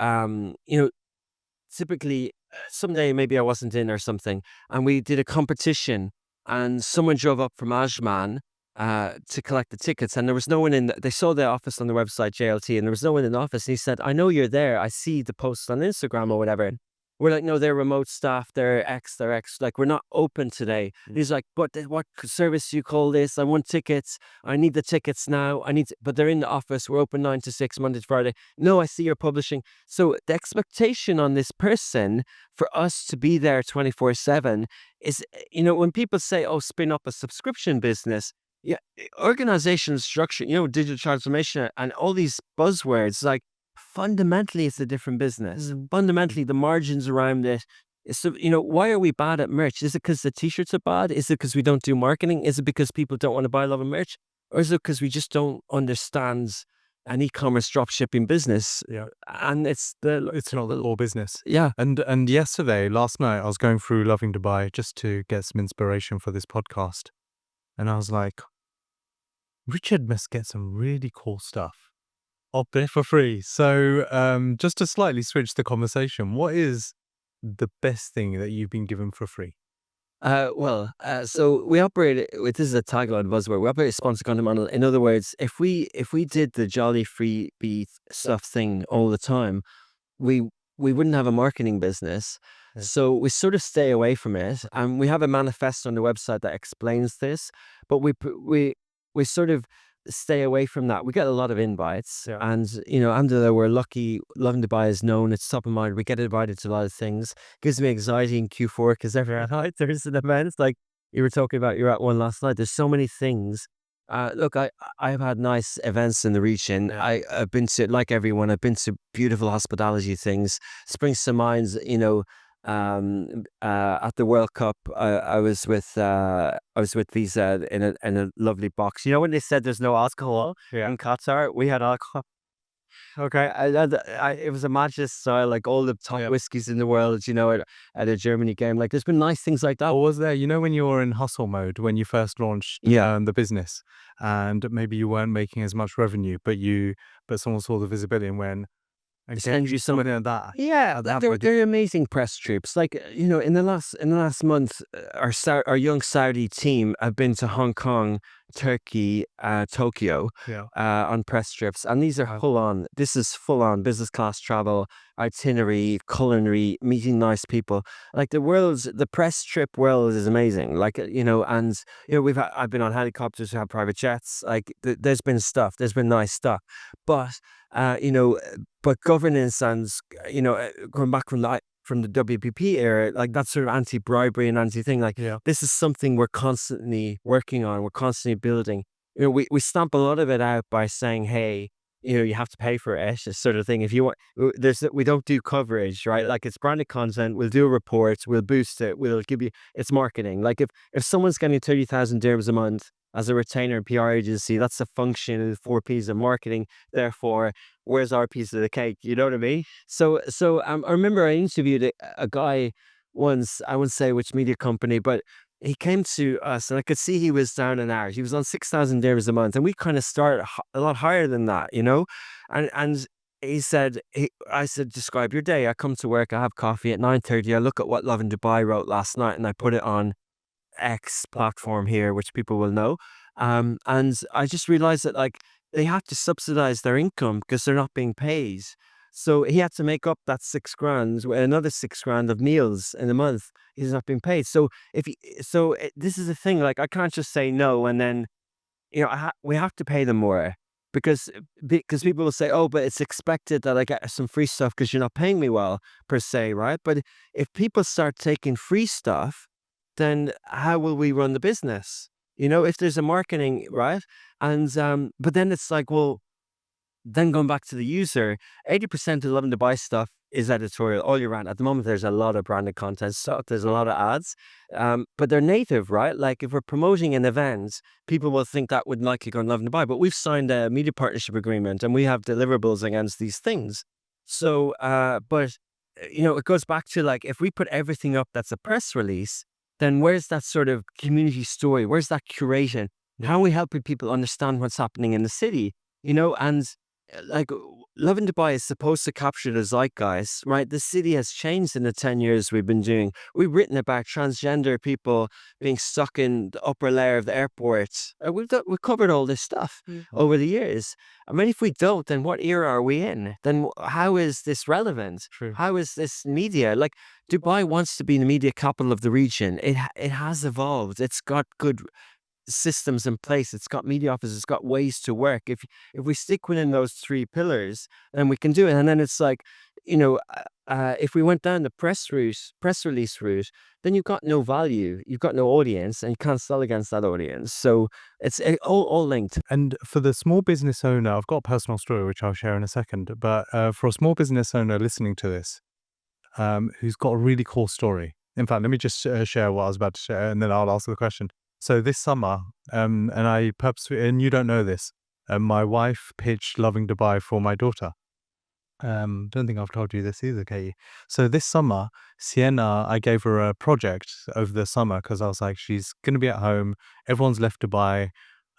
typically someday maybe I wasn't in or something, and we did a competition, and someone drove up from Ajman to collect the tickets, and there was no one in. They saw the office on the website JLT, and there was no one in the office. And he said, "I know you're there. I see the posts on Instagram or whatever." We're like, "No, they're remote staff. They're X. Like, we're not open today." And he's like, "But what service do you call this? I want tickets. I need the tickets now. But they're in the office. We're open 9 to 6, Monday to Friday." "No, I see you're publishing." So the expectation on this person for us to be there 24/7 is, when people say, "Oh, spin up a subscription business," yeah, organization structure, digital transformation and all these buzzwords, like, fundamentally it's a different business. Fundamentally, the margins around it. So, why are we bad at merch? Is it because the t-shirts are bad? Is it because we don't do marketing? Is it because people don't want to buy Lovin merch? Or is it because we just don't understand an e-commerce drop shipping business? Yeah. And it's not the core business. Yeah. And last night, I was going through Lovin Dubai just to get some inspiration for this podcast. And I was like, Richard must get some really cool stuff up there for free. So just to slightly switch the conversation, what is the best thing that you've been given for free? So we operate with, this is a tagline buzzword, we operate a sponsor content model. In other words, if we did the jolly freebie stuff thing all the time, we wouldn't have a marketing business. Yeah. So we sort of stay away from it, and we have a manifesto on the website that explains this, but we sort of stay away from that. We get a lot of invites, Yeah. and alhamdulillah, we're lucky. Lovin Dubai is known; it's top of mind. We get invited to a lot of things. Gives me anxiety in Q4 because every night there's an event. Like you were talking about, you're at one last night. There's so many things. Look, I've had nice events in the region. Yeah. I've been to, like everyone, I've been to beautiful hospitality things. Springs to mind, at the World Cup, I was with Visa in a lovely box. When they said there's no alcohol in Qatar, we had alcohol. Okay, it was a matches style, like all the top whiskeys in the world. At a Germany game, like there's been nice things like that. Or was there, when you were in hustle mode when you first launched the business, and maybe you weren't making as much revenue, but someone saw the visibility and went, and send you something like that. Yeah, they're amazing press troops. Like in the last month, our young Saudi team have been to Hong Kong, Turkey, Tokyo, on press trips, and these are full on. This is full on business class travel, itinerary, culinary, meeting nice people. Like the press trip world is amazing. Like I've been on helicopters, we have private jets. Like there's been nice stuff, but but governance and going back from the WPP era, like that sort of anti-bribery and anti-thing, like this is something we're constantly working on, we're constantly building. We stamp a lot of it out by saying, hey, you have to pay for it, this sort of thing. If you want, we don't do coverage, right? Like it's branded content, we'll do a report, we'll boost it, we'll give you, it's marketing. Like if someone's getting 30,000 dirhams a month as a retainer and PR agency, that's a function of the 4 P's of marketing. Therefore, where's our piece of the cake? You know what I mean? So I remember I interviewed a guy once, I wouldn't say which media company, but he came to us and I could see he was down and out. He was on 6,000 dirhams a month, and we kind of started a lot higher than that, And he said, I said, describe your day. I come to work, I have coffee at 9:30. I look at what Lovin Dubai wrote last night and I put it on X platform here, which people will know. And I just realized that like they have to subsidize their income because they're not being paid. So he had to make up that 6 grand with another 6 grand of meals in a month. He's not being paid. So this is the thing. Like I can't just say no and then we have to pay them more because people will say, oh, but it's expected that I get some free stuff because you're not paying me well, per se, right? But if people start taking free stuff, then how will we run the business? If there's a marketing, right? And but then it's like, well, then going back to the user, 80% of Lovin Dubai stuff is editorial all year round. At the moment, there's a lot of branded content stuff. There's a lot of ads, but they're native, right? Like if we're promoting an event, people will think that would likely go on Lovin Dubai. But we've signed a media partnership agreement and we have deliverables against these things. So, it goes back to like, if we put everything up that's a press release, then where's that sort of community story? Where's that curation? How are we helping people understand what's happening in the city? And like Lovin Dubai is supposed to capture the zeitgeist, right? The city has changed in the 10 years we've been doing. We've written about transgender people being stuck in the upper layer of the airport. We've covered all this stuff over the years. I mean, if we don't, then what era are we in? Then how is this relevant? True. How is this media? Like Dubai wants to be the media capital of the region. It has evolved. It's got good systems in place. It's got media offices. It's got ways to work. If we stick within those three pillars, then we can do it. And then it's like, if we went down the press release route, then you've got no value. You've got no audience, and you can't sell against that audience. So it's all linked. And for the small business owner, I've got a personal story which I'll share in a second. But for a small business owner listening to this, who's got a really cool story. In fact, let me just share what I was about to share, and then I'll ask the question. So this summer, and I purposely, and you don't know this, my wife pitched Lovin Dubai for my daughter. Don't think I've told you this either, Katy. So this summer, Sienna, I gave her a project over the summer because I was like, she's going to be at home. Everyone's left Dubai.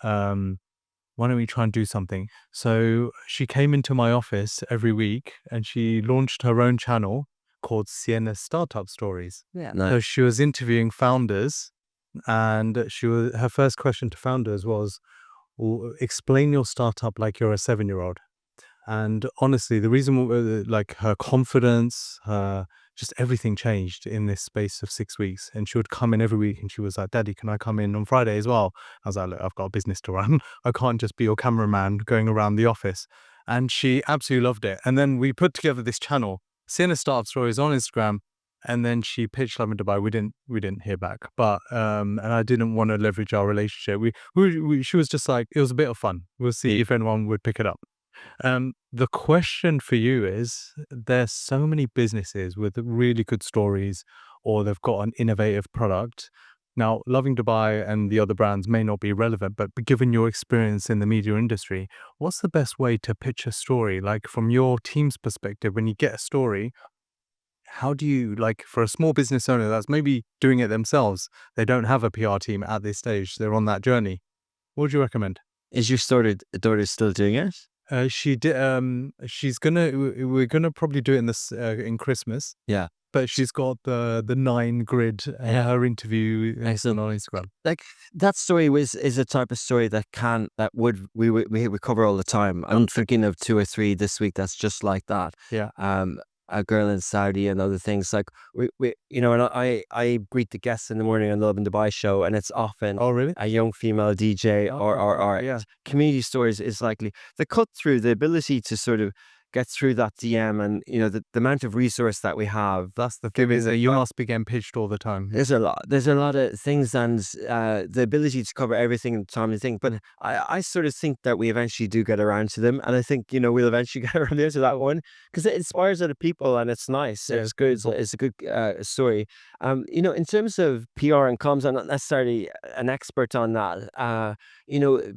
Why don't we try and do something? So she came into my office every week and she launched her own channel called Sienna Startup Stories. Yeah. So she was interviewing founders. And her first question to founders was, well, explain your startup like you're a 7-year-old. And honestly, the reason, like her confidence, just everything changed in this space of 6 weeks. And she would come in every week and she was like, Daddy, can I come in on Friday as well? I was like, look, I've got a business to run. I can't just be your cameraman going around the office. And she absolutely loved it. And then we put together this channel, Sienna Startup Stories, on Instagram. And then she pitched Lovin Dubai. We didn't hear back, but and I didn't want to leverage our relationship. She was just like, it was a bit of fun. We'll see if anyone would pick it up. The question for you is: there's so many businesses with really good stories, or they've got an innovative product. Now, Lovin Dubai and the other brands may not be relevant, but given your experience in the media industry, what's the best way to pitch a story? Like from your team's perspective, when you get a story, how do you, like, for a small business owner that's maybe doing it themselves, they don't have a PR team at this stage, they're on that journey, what would you recommend? Is your daughter still doing it? She did. We're gonna probably do it in Christmas. Yeah. But she's got the 9 grid. Her interview is on Instagram. Like that story is a type of story that we cover all the time. I'm thinking of 2 or 3 this week that's just like that. Yeah. A girl in Saudi and other things. Like we and I greet the guests in the morning on the Lovin Dubai show, and it's often really a young female DJ or community stories is likely the cut through, the ability to sort of get through that DM, and the amount of resource that we have. That's the thing, is that you must be getting pitched all the time. There's a lot of things, and the ability to cover everything in the timely thing. But I sort of think that we eventually do get around to them, and I think we'll eventually get around to that one because it inspires other people and it's nice. It's good. It's a good story. In terms of PR and comms, I'm not necessarily an expert on that.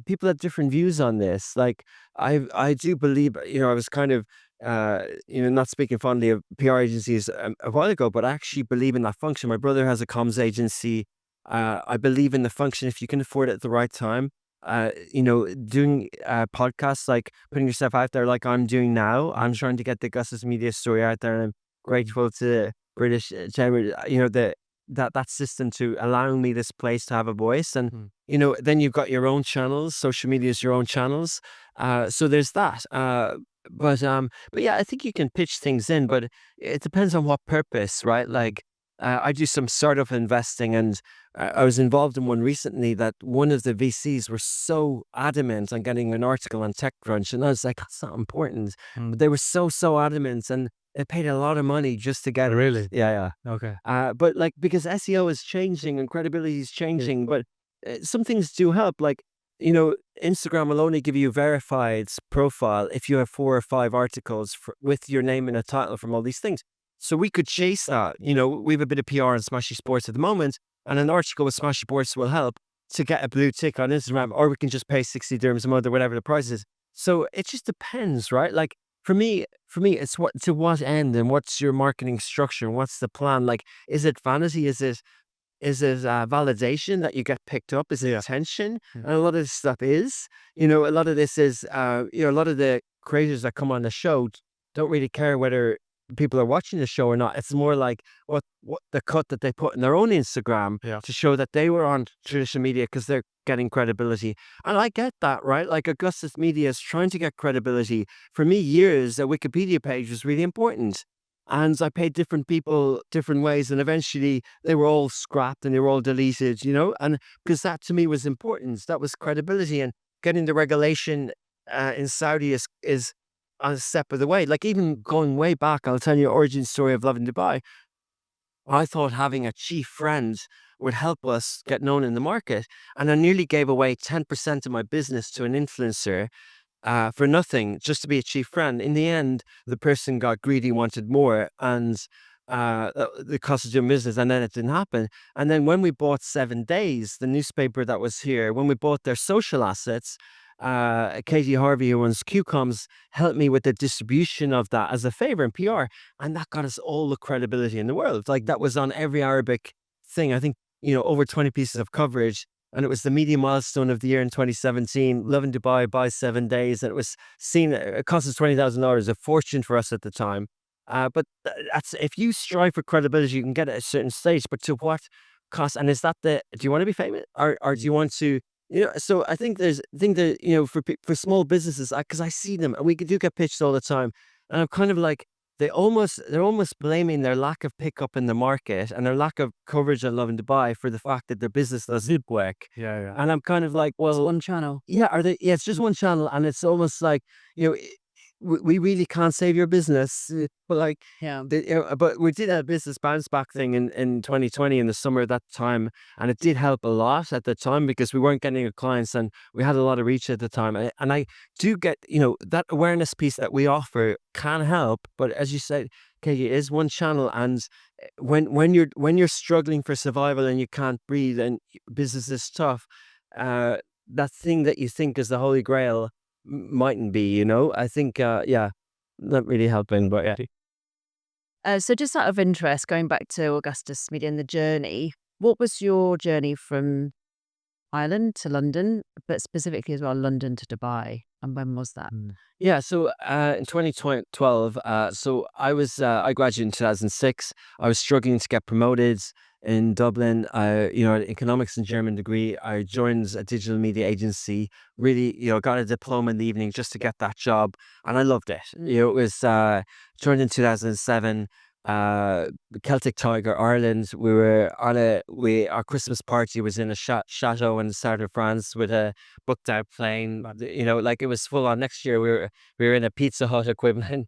People have different views on this. Like I do believe, I was kind of, not speaking fondly of PR agencies a while ago, but I actually believe in that function. My brother has a comms agency. I believe in the function if you can afford it at the right time. Doing podcasts, like putting yourself out there like I'm doing now. I'm trying to get the Augustus Media story out there, and I'm grateful to the British Chamber, that system to allowing me this place to have a voice. And then you've got your own channels. Social media is your own channels. So there's that. But yeah, I think you can pitch things in, but it depends on what purpose, right? Like I do some startup investing, and I was involved in one recently that one of the VCs were so adamant on getting an article on TechCrunch, and I was like, that's not important. But they were so adamant, and they paid a lot of money just to get it. Really? Yeah, Okay. yeah. But like, because SEO is changing and credibility is changing, but some things do help. Like, Instagram will only give you a verified profile if you have 4 or 5 articles with your name and a title from all these things. So we could chase that. We have a bit of PR on Smashi Sports at the moment, and an article with Smashi Sports will help to get a blue tick on Instagram, or we can just pay 60 dirhams a month or whatever the price is. So it just depends, right? Like for me, it's to what end, and what's your marketing structure, and what's the plan? Like, is it vanity? Is it validation that you get picked up? Is it attention? Yeah. And a lot of this stuff is, a lot of this is, a lot of the creators that come on the show don't really care whether people are watching the show or not. It's more like what the cut that they put in their own Instagram to show that they were on traditional media because they're getting credibility. And I get that, right? Like Augustus Media is trying to get credibility. For me, years, a Wikipedia page was really important. And I paid different people different ways, and eventually they were all scrapped and they were all deleted, and because that to me was important. That was credibility, and getting the regulation in Saudi is on a step of the way. Like even going way back, I'll tell you the origin story of Lovin Dubai. I thought having a chief friend would help us get known in the market, and I nearly gave away 10% of my business to an influencer for nothing, just to be a chief friend. In the end, the person got greedy, wanted more, and the cost of doing business, and then it didn't happen. And then when we bought 7 Days, the newspaper that was here, when we bought their social assets, Katy, who runs QComs, helped me with the distribution of that as a favor in PR, and that got us all the credibility in the world. Like that was on every Arabic thing. I think over 20 pieces of coverage. And it was the media milestone of the year in 2017. Lovin Dubai buys 7 Days, and it was seen. It cost us $20,000, a fortune for us at the time. But that's if you strive for credibility, you can get it at a certain stage. But to what cost? And is that do you want to be famous, or do you want to? So I think for small businesses, because I see them, and we do get pitched all the time, and I'm kind of like, they're almost blaming their lack of pickup in the market and their lack of coverage on Lovin Dubai for the fact that their business doesn't work. Yeah. And I'm kind of like, It's well, one channel. yeah, it's just one channel, and it's almost like, we really can't save your business. But like, Yeah. but we did a business bounce back thing in 2020 in the summer of that time, and it did help a lot at the time because we weren't getting our clients, and we had a lot of reach at the time. And I do get, that awareness piece that we offer can help, but as you said, Katie, it is one channel, and when you're struggling for survival and you can't breathe and business is tough, that thing that you think is the holy grail mightn't be. I think not really helping, but yeah. So just out of interest, going back to Augustus Media and the journey, what was your journey from Ireland to London, but specifically as well, London to Dubai? And when was that? Yeah, so in 2012, so I graduated in 2006. I was struggling to get promoted in Dublin. An economics and German degree. I joined a digital media agency. Really, got a diploma in the evening just to get that job, and I loved it. It was joined in 2007. Celtic Tiger Ireland. We were on our Christmas party was in a chateau in the south of France with a booked out plane. Like it was full on. Next year we were in a Pizza Hut equivalent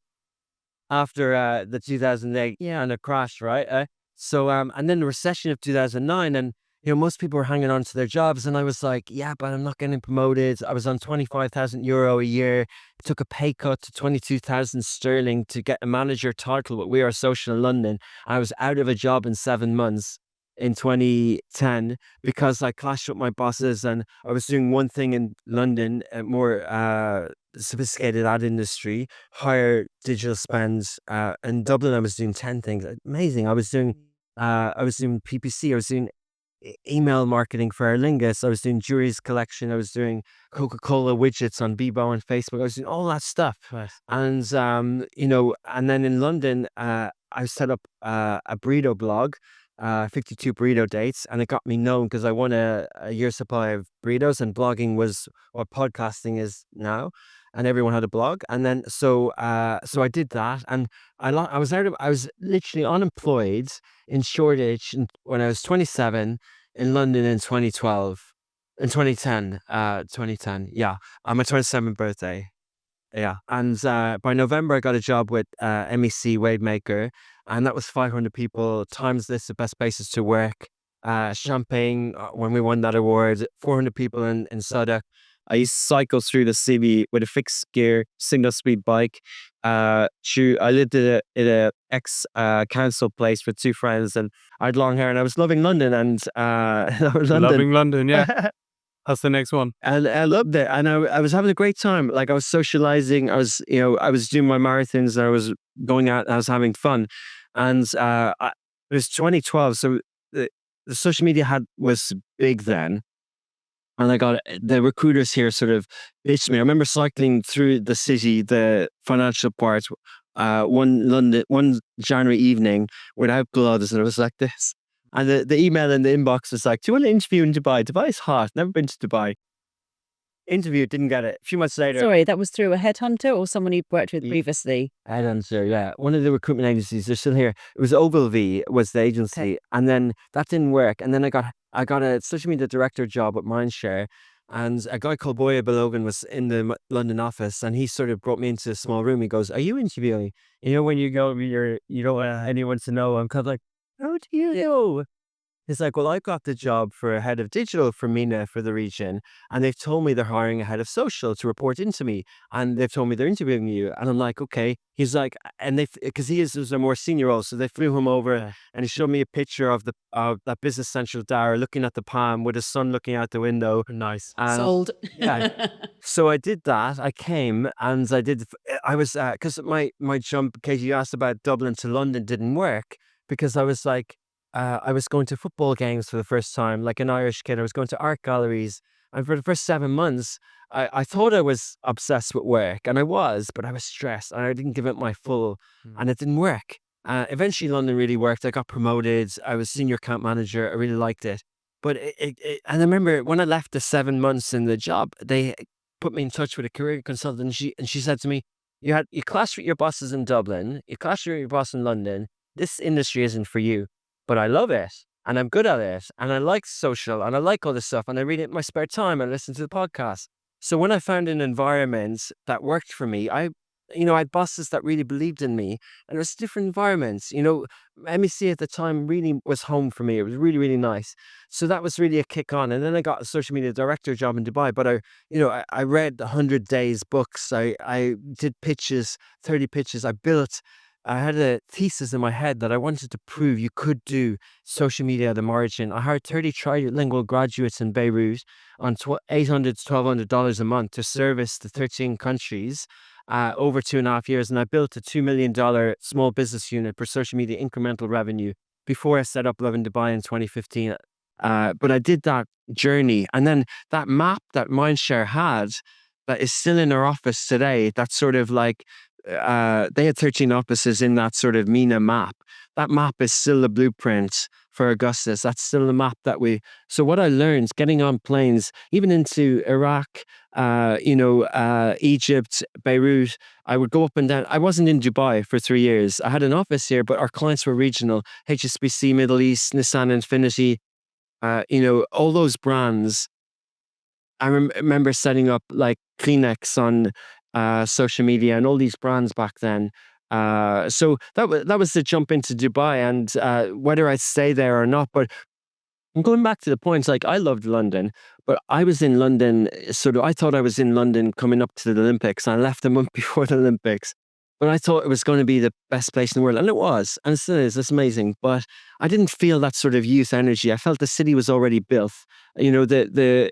after the 2008 and a crash, right? So and then the recession of 2009, and most people were hanging on to their jobs, and I was like, yeah, but I'm not getting promoted. I was on €25,000 a year. Took a pay cut to 22,000 sterling to get a manager title with We Are Social in London. I was out of a job in 7 months in 2010 because I clashed with my bosses, and I was doing one thing in London, more sophisticated ad industry, higher digital spends. In Dublin, I was doing 10 things. Amazing. I was doing PPC. I was doing email marketing for Aer Lingus. I was doing Jury's collection. I was doing Coca-Cola widgets on Bebo and Facebook. I was doing all that stuff. Nice. And, and then in London, I set up a burrito blog, 52 burrito dates, and it got me known because I won a year's supply of burritos, and blogging was what podcasting is now. and everyone had a blog. And then so I did that, and I was literally unemployed in Shoreditch when I was 27 in London in 2012, in 2010, 2010, yeah, on my 27th birthday. Yeah, and by November I got a job with MEC Wavemaker, and that was 500 people. Times this the best places to work. Champagne when we won that award. 400 people in Sada. I used to cycle through the city with a fixed gear, single speed bike. I lived in a ex council place with two friends, and I had long hair, and I was loving London, and London. Loving London, yeah. That's the next one. And I loved it. And I was having a great time. Like, I was socializing. I was doing my marathons. And I was going out. And I was having fun. And it was 2012. So the social media was big then. And I got the recruiters here sort of bitched me. I remember cycling through the city, the financial part, one January evening without gloves. And it was like this. And the email in the inbox was like, do you want to interview in Dubai? Dubai is hot. Never been to Dubai. Interview, didn't get it. A few months later. Sorry, that was through a headhunter or someone you'd worked with previously? Headhunter, yeah. One of the recruitment agencies, they're still here. It was Ogilvy was the agency. Okay. And then that didn't work. And then I got a social media director job at Mindshare. And a guy called Boya Balogan was in the London office, and he sort of brought me into a small room. He goes, are you interviewing? You know, when you go, you don't want anyone to know. I'm kind of like, how do you know? He's like, well, I got the job for a head of digital for MENA for the region, and they've told me they're hiring a head of social to report into me, and they've told me they're interviewing you. And I'm like, okay. He's like, and because he was a more senior role, so they flew him over, and he showed me a picture of that Business Central tower looking at the palm with the sun looking out the window. Nice. Sold. Yeah. So I did that. I came and I was, because my jump, Katy, you asked about Dublin to London didn't work because I was like, I was going to football games for the first time, like an Irish kid. I was going to art galleries. And for the first 7 months, I thought I was obsessed with work, and I was, but I was stressed and I didn't give it my full, and it didn't work. Eventually, London really worked. I got promoted. I was senior account manager. I really liked it. But and I remember when I left the 7 months in the job, they put me in touch with a career consultant, and she said to me, you clashed with your bosses in Dublin, you clashed with your boss in London. This industry isn't for you. But I love it, and I'm good at it, and I like social, and I like all this stuff, and I read it in my spare time and listen to the podcast. So when I found an environment that worked for me, I had bosses that really believed in me, and it was different environments. MEC at the time really was home for me. It was really, really nice. So that was really a kick on. And then I got a social media director job in Dubai, but I read 100 Days books. I did pitches, 30 pitches. I had a thesis in my head that I wanted to prove you could do social media at the margin. I hired 30 trilingual graduates in Beirut on $800 to $1,200 a month to service the 13 countries over 2.5 years. And I built a $2 million small business unit for social media incremental revenue before I set up Lovin Dubai in 2015. But I did that journey. And then that map that Mindshare had that is still in our office today, that's sort of like, they had 13 offices in that sort of MENA map. That map is still the blueprint for Augustus. That's still the map so what I learned getting on planes, even into Iraq, Egypt, Beirut, I would go up and down. I wasn't in Dubai for 3 years. I had an office here, but our clients were regional. HSBC, Middle East, Nissan, Infinity, all those brands. I remember setting up like Kleenex on social media and all these brands back then. So that was the jump into Dubai, and whether I stay there or not. But I'm going back to the points. Like, I loved London, but I was in London. I thought I was in London coming up to the Olympics. And I left a month before the Olympics, but I thought it was going to be the best place in the world, and it was, and it still is. It's amazing, but I didn't feel that sort of youth energy. I felt the city was already built. There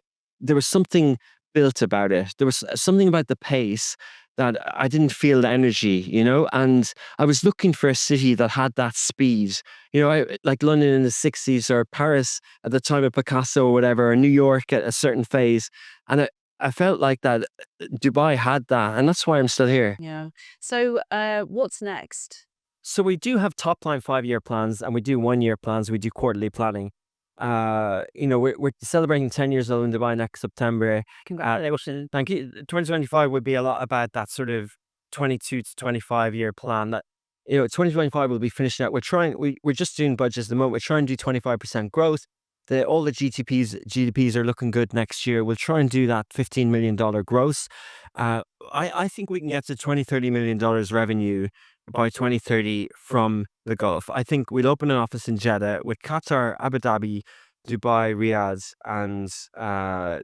was something built about it. There was something about the pace that I didn't feel the energy, and I was looking for a city that had that speed. Like London in the 60s, or Paris at the time of Picasso or whatever, or New York at a certain phase. And I felt like that Dubai had that, and that's why I'm still here. Yeah. So what's next? So we do have top line 5-year plans, and we do 1-year plans. We do quarterly planning. We're celebrating 10 years old in Dubai next September. Congratulations. Thank you. 2025 would be a lot about that sort of 22 to 25-year plan that, 2025 will be finishing out. We're just doing budgets at the moment. We're trying to do 25% growth. All the GDPs are looking good next year. We'll try and do that $15 million gross. I think we can get to $20-30 million revenue by 2030 from the Gulf. I think we'll open an office in Jeddah with Qatar, Abu Dhabi, Dubai, Riyadh, and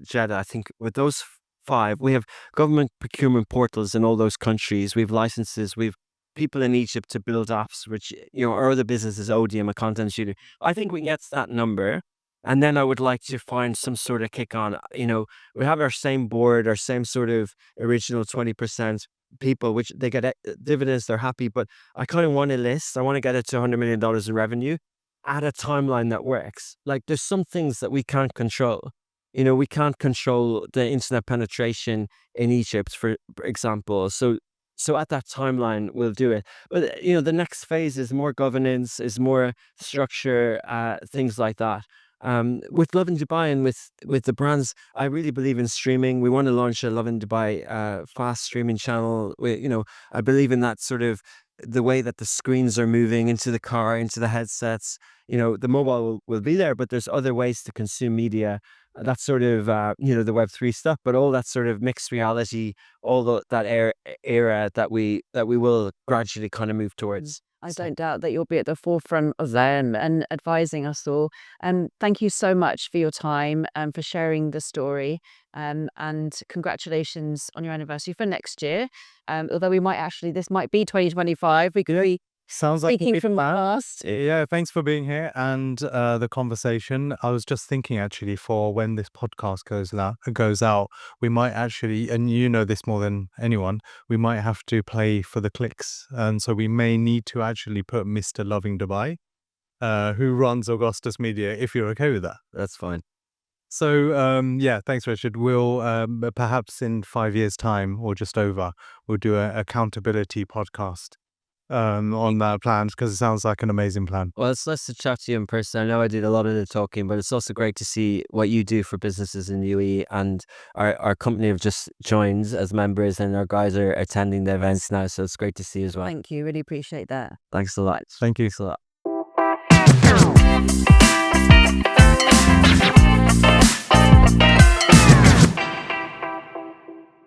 Jeddah. I think with those 5, we have government procurement portals in all those countries. We have licenses. We have people in Egypt to build apps, which, our other business is Odium, a content shooter. I think we get to that number. And then I would like to find some sort of kick on. We have our same board, our same sort of original 20% people, which they get dividends, they're happy. But I kind of want a list. I want to get it to $100 million in revenue at a timeline that works. Like, there's some things that we can't control. We can't control the internet penetration in Egypt, for example. So at that timeline, we'll do it. But, the next phase is more governance, is more structure, things like that. With Lovin Dubai and with the brands, I really believe in streaming. We want to launch a Lovin Dubai fast streaming channel. I believe in that sort of the way that the screens are moving into the car, into the headsets. The mobile will be there, but there's other ways to consume media. That sort of the Web3 stuff, but all that sort of mixed reality, that era that we will gradually kind of move towards. I don't doubt that you'll be at the forefront of them and advising us all. And thank you so much for your time and for sharing the story. And congratulations on your anniversary for next year. Although this might be 2025. We could be Sounds like speaking from the past. Yeah, thanks for being here and the conversation. I was just thinking, actually, for when this podcast goes out, we might actually, and you know this more than anyone, we might have to play for the clicks, and so we may need to actually put Mr. Lovin Dubai, who runs Augustus Media, if you're okay with that. That's fine. So yeah, thanks, Richard. We'll perhaps in 5 years' time or just over, we'll do an accountability podcast on that plan, because it sounds like an amazing plan. Well, it's nice to chat to you in person. I know I did a lot of the talking, but it's also great to see what you do for businesses in the UAE. And our company have just joined as members, and our guys are attending the events now. So it's great to see as well. Thank you. Really appreciate that. Thanks a lot. Thank you. Thanks a lot.